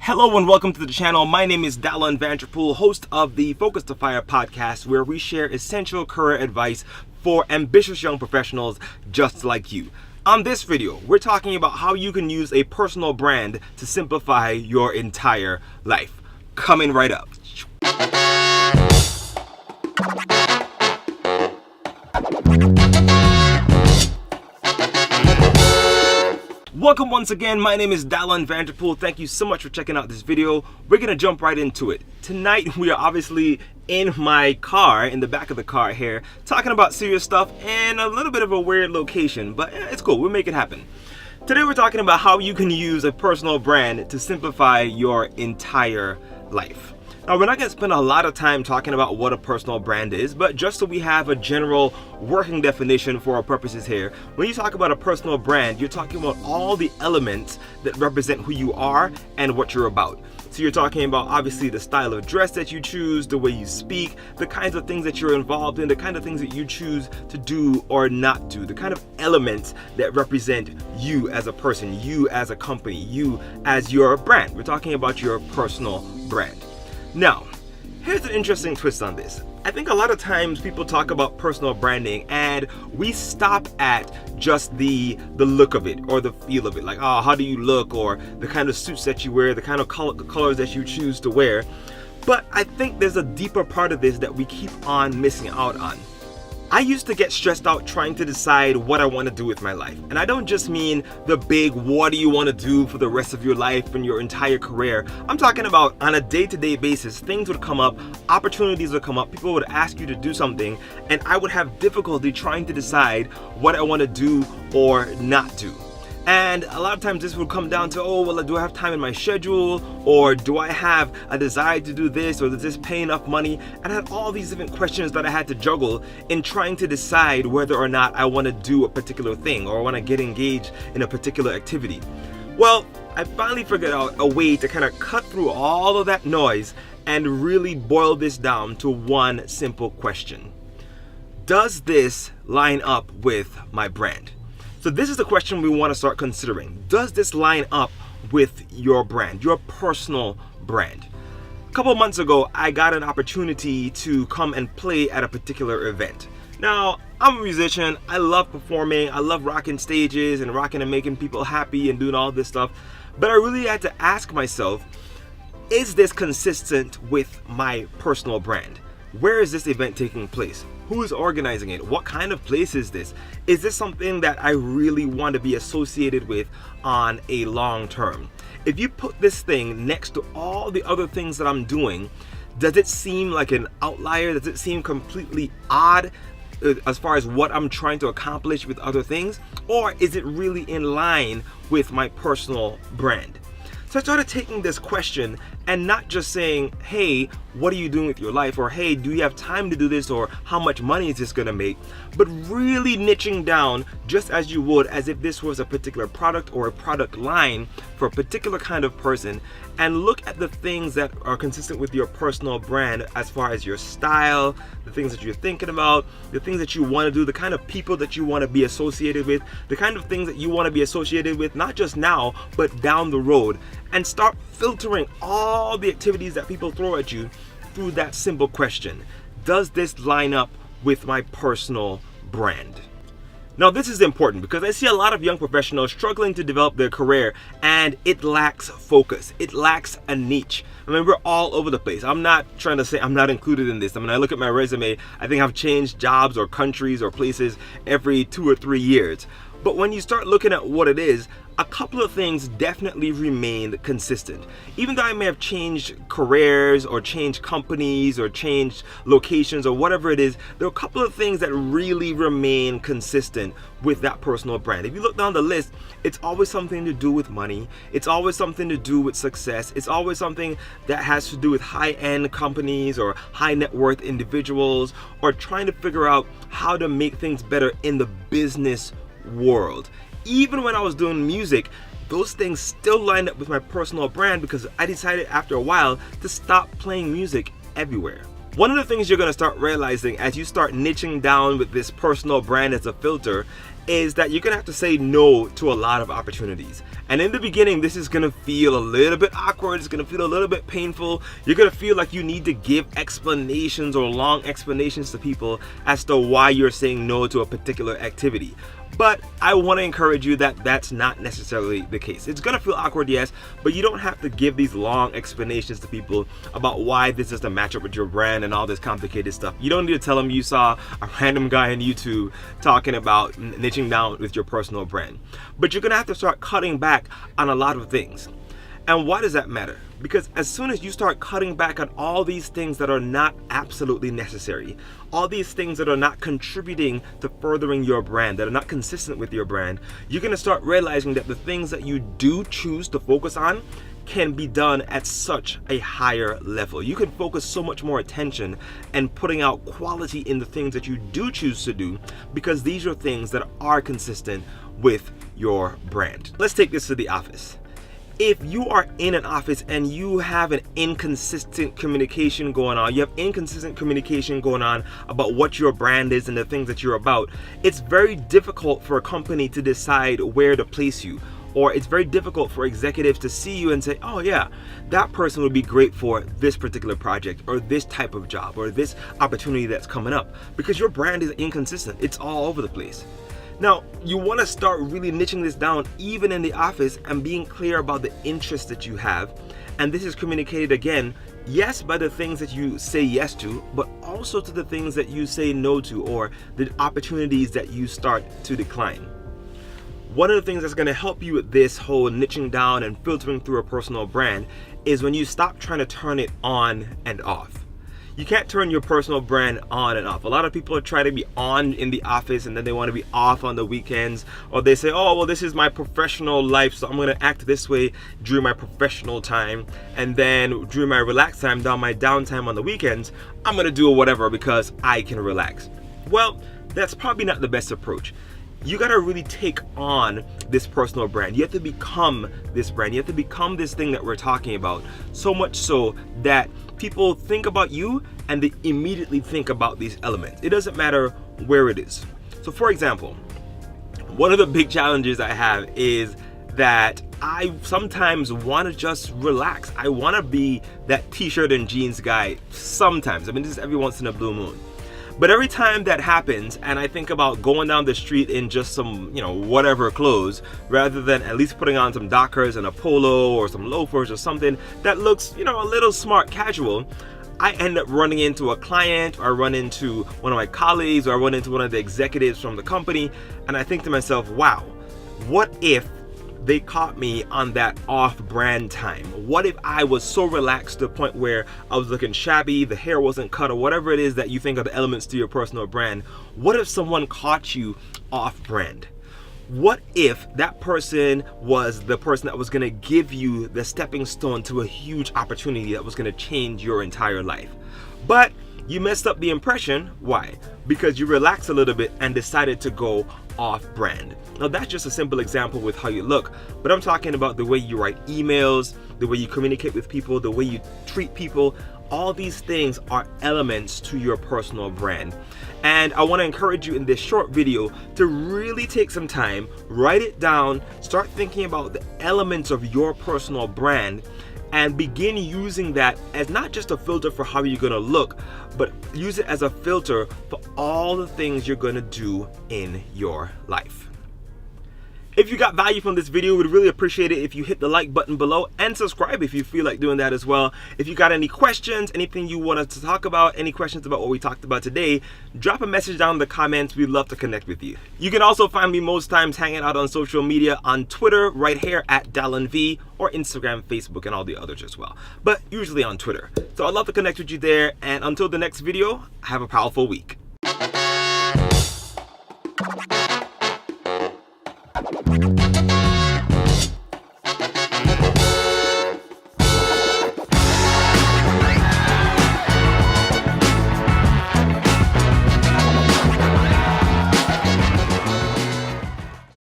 Hello and welcome to the channel. My name is Dalan Vanterpool, host of the Focus to Fire podcast, where we share essential career advice for ambitious young professionals just like you. On this video, we're talking about how you can use a personal brand to simplify your entire life. Coming right up. Welcome once again. My name is Dalan Vanterpool. Thank you so much for checking out this video. We're gonna jump right into it. Tonight we are obviously in my car, in the back of the car here, talking about serious stuff in a little bit of a weird location, but it's cool. We'll make it happen. Today we're talking about how you can use a personal brand to simplify your entire life. Now, we're not going to spend a lot of time talking about what a personal brand is, but just so we have a general working definition for our purposes here, when you talk about a personal brand, you're talking about all the elements that represent who you are and what you're about. So you're talking about obviously the style of dress that you choose, the way you speak, the kinds of things that you're involved in, the kind of things that you choose to do or not do, the kind of elements that represent you as a person, you as a company, you as your brand. We're talking about your personal brand. Now, here's an interesting twist on this. I think a lot of times people talk about personal branding and we stop at just the look of it or the feel of it. Like, oh, how do you look, or the kind of suits that you wear, the kind of colors that you choose to wear. But I think there's a deeper part of this that we keep on missing out on. I used to get stressed out trying to decide what I want to do with my life. And I don't just mean the big, what do you want to do for the rest of your life and your entire career. I'm talking about on a day-to-day basis, things would come up, opportunities would come up, people would ask you to do something, and I would have difficulty trying to decide what I want to do or not do. And a lot of times this would come down to, oh, well, do I have time in my schedule? Or do I have a desire to do this? Or does this pay enough money? And I had all these different questions that I had to juggle in trying to decide whether or not I want to do a particular thing or I want to get engaged in a particular activity. Well, I finally figured out a way to kind of cut through all of that noise and really boil this down to one simple question. Does this line up with my brand? So this is the question we want to start considering. Does this line up with your brand, your personal brand? A couple of months ago, I got an opportunity to come and play at a particular event. Now, I'm a musician. I love performing. I love rocking stages and rocking and making people happy and doing all this stuff. But I really had to ask myself, is this consistent with my personal brand? Where is this event taking place? Who is organizing it? What kind of place is this? Is this something that I really want to be associated with on a long term? If you put this thing next to all the other things that I'm doing, does it seem like an outlier? Does it seem completely odd as far as what I'm trying to accomplish with other things? Or is it really in line with my personal brand? So I started taking this question and not just saying, hey, what are you doing with your life? Or hey, do you have time to do this? Or how much money is this gonna make? But really niching down just as you would as if this was a particular product or a product line for a particular kind of person, and look at the things that are consistent with your personal brand as far as your style, the things that you're thinking about, the things that you want to do, the kind of people that you want to be associated with, the kind of things that you want to be associated with, not just now, but down the road, and start filtering all the activities that people throw at you through that simple question. Does this line up with my personal brand? Now, this is important because I see a lot of young professionals struggling to develop their career and it lacks focus. It lacks a niche. I mean, we're all over the place. I'm not trying to say I'm not included in this. I mean, I look at my resume, I think I've changed jobs or countries or places every 2 or 3 years. But when you start looking at what it is, a couple of things definitely remain consistent. Even though I may have changed careers or changed companies or changed locations or whatever it is, there are a couple of things that really remain consistent with that personal brand. If you look down the list, it's always something to do with money. It's always something to do with success. It's always something that has to do with high-end companies or high net worth individuals, or trying to figure out how to make things better in the business world. Even when I was doing music, those things still lined up with my personal brand because I decided after a while to stop playing music everywhere. One of the things you're going to start realizing as you start niching down with this personal brand as a filter is that you're gonna have to say no to a lot of opportunities. And in the beginning, this is gonna feel a little bit awkward, it's gonna feel a little bit painful. You're gonna feel like you need to give explanations or long explanations to people as to why you're saying no to a particular activity. But I want to encourage you that that's not necessarily the case. It's going to feel awkward, yes, but you don't have to give these long explanations to people about why this doesn't match up with your brand and all this complicated stuff. You don't need to tell them you saw a random guy on YouTube talking about niching down with your personal brand. But you're going to have to start cutting back on a lot of things. And why does that matter? Because as soon as you start cutting back on all these things that are not absolutely necessary, all these things that are not contributing to furthering your brand, that are not consistent with your brand, you're going to start realizing that the things that you do choose to focus on can be done at such a higher level. You can focus so much more attention and putting out quality in the things that you do choose to do, because these are things that are consistent with your brand. Let's take this to the office. If you are in an office and you have an inconsistent communication going on, about what your brand is and the things that you're about, it's very difficult for a company to decide where to place you. Or it's very difficult for executives to see you and say, oh yeah, that person would be great for this particular project or this type of job or this opportunity that's coming up, because your brand is inconsistent. It's all over the place. Now, you want to start really niching this down even in the office and being clear about the interests that you have. And this is communicated again, yes, by the things that you say yes to, but also to the things that you say no to, or the opportunities that you start to decline. One of the things that's going to help you with this whole niching down and filtering through a personal brand is when you stop trying to turn it on and off. You can't turn your personal brand on and off. A lot of people try to be on in the office and then they want to be off on the weekends, or they say, oh, well, this is my professional life, so I'm going to act this way during my professional time, and then during my relaxed time, down my downtime on the weekends, I'm going to do whatever because I can relax. Well, that's probably not the best approach. You got to really take on this personal brand. You have to become this brand. You have to become this thing that we're talking about, so much so that people think about you and they immediately think about these elements. It doesn't matter where it is. So for example, one of the big challenges I have is that I sometimes want to just relax. I want to be that t-shirt and jeans guy sometimes. I mean, this is every once in a blue moon. But every time that happens and I think about going down the street in just some, whatever clothes, rather than at least putting on some Dockers and a polo or some loafers or something that looks, a little smart casual, I end up running into a client, or I run into one of my colleagues, or I run into one of the executives from the company, and I think to myself, wow, what if they caught me on that off-brand time? What if I was so relaxed to the point where I was looking shabby, the hair wasn't cut, or whatever it is that you think are the elements to your personal brand? What if someone caught you off-brand? What if that person was the person that was going to give you the stepping stone to a huge opportunity that was going to change your entire life? But you messed up the impression. Why? Because you relaxed a little bit and decided to go off-brand. Now that's just a simple example with how you look, but I'm talking about the way you write emails, the way you communicate with people, the way you treat people. All these things are elements to your personal brand. And I want to encourage you in this short video to really take some time, write it down, start thinking about the elements of your personal brand, and begin using that as not just a filter for how you're going to look, but use it as a filter for all the things you're going to do in your life. If you got value from this video, we'd really appreciate it if you hit the like button below and subscribe if you feel like doing that as well. If you got any questions, anything you want us to talk about, any questions about what we talked about today, drop a message down in the comments. We'd love to connect with you. You can also find me most times hanging out on social media on Twitter right here at DalanV, or Instagram, Facebook, and all the others as well, but usually on Twitter. So I'd love to connect with you there, and until the next video, have a powerful week.